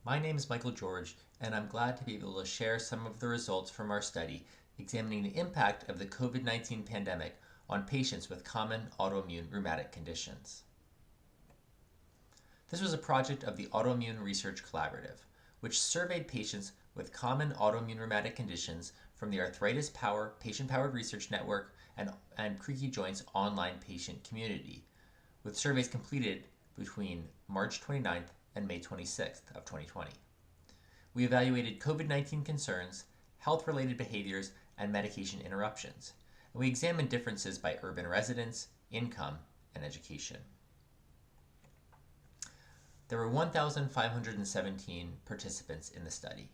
My name is Michael George, and I'm glad to be able to share some of the results from our study examining the impact of the COVID-19 pandemic on patients with common autoimmune rheumatic conditions. This was a project of the Autoimmune Research Collaborative, which surveyed patients with common autoimmune rheumatic conditions from the Arthritis Power Patient-Powered Research Network and Creaky Joints online patient community, with surveys completed between March 29th and May 26th of 2020. We evaluated COVID-19 concerns, health-related behaviors, and medication interruptions, and we examined differences by urban residents, income, and education. There were 1,517 participants in the study.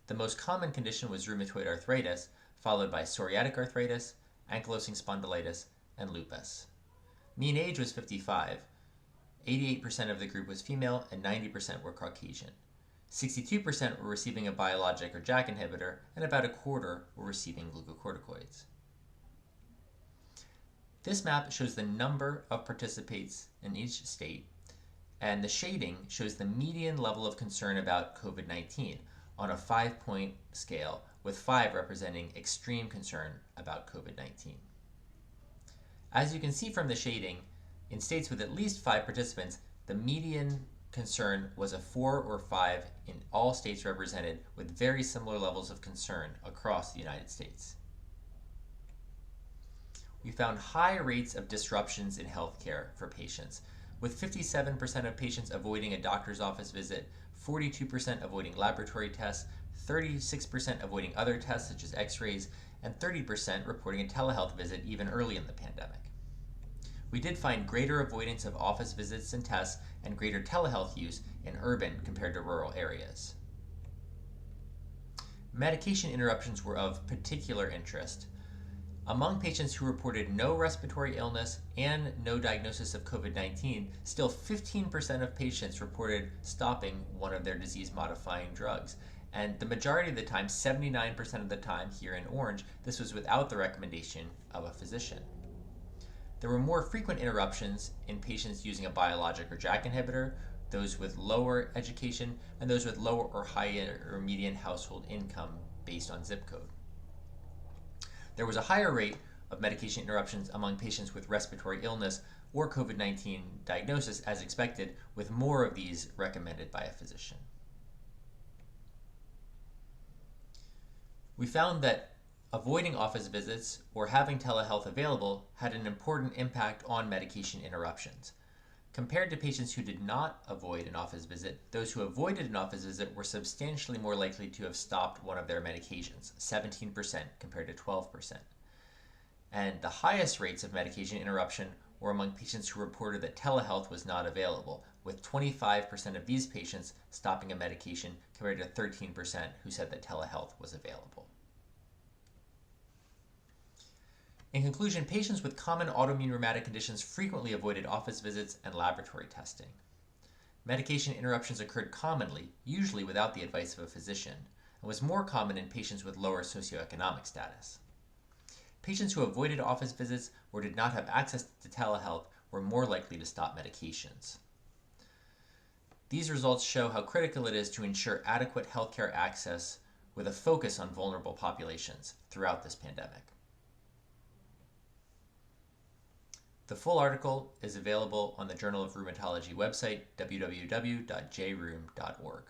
The most common condition was rheumatoid arthritis, followed by psoriatic arthritis, ankylosing spondylitis, and lupus. Mean age was 55. 88% of the group was female and 90% were Caucasian. 62% were receiving a biologic or JAK inhibitor, and about a quarter were receiving glucocorticoids. This map shows the number of participants in each state, and the shading shows the median level of concern about COVID-19 on a 5-point scale, with 5 representing extreme concern about COVID-19. As you can see from the shading, in states with at least 5 participants, the median concern was a 4 or 5 in all states represented, with very similar levels of concern across the United States. We found high rates of disruptions in healthcare for patients, with 57% of patients avoiding a doctor's office visit, 42% avoiding laboratory tests, 36% avoiding other tests such as x-rays, and 30% reporting a telehealth visit even early in the pandemic. We did find greater avoidance of office visits and tests and greater telehealth use in urban compared to rural areas. Medication interruptions were of particular interest. Among patients who reported no respiratory illness and no diagnosis of COVID-19, still 15% of patients reported stopping one of their disease-modifying drugs. And the majority of the time, 79% of the time here in orange, this was without the recommendation of a physician. There were more frequent interruptions in patients using a biologic or JAK inhibitor, those with lower education, and those with lower or higher or median household income based on zip code. There was a higher rate of medication interruptions among patients with respiratory illness or COVID-19 diagnosis as expected, with more of these recommended by a physician. We found that avoiding office visits or having telehealth available had an important impact on medication interruptions. Compared to patients who did not avoid an office visit, those who avoided an office visit were substantially more likely to have stopped one of their medications, 17% compared to 12%. And the highest rates of medication interruption were among patients who reported that telehealth was not available, with 25% of these patients stopping a medication compared to 13% who said that telehealth was available. In conclusion, patients with common autoimmune rheumatic conditions frequently avoided office visits and laboratory testing. Medication interruptions occurred commonly, usually without the advice of a physician, and was more common in patients with lower socioeconomic status. Patients who avoided office visits or did not have access to telehealth were more likely to stop medications. These results show how critical it is to ensure adequate healthcare access with a focus on vulnerable populations throughout this pandemic. The full article is available on the Journal of Rheumatology website, www.jrheum.org.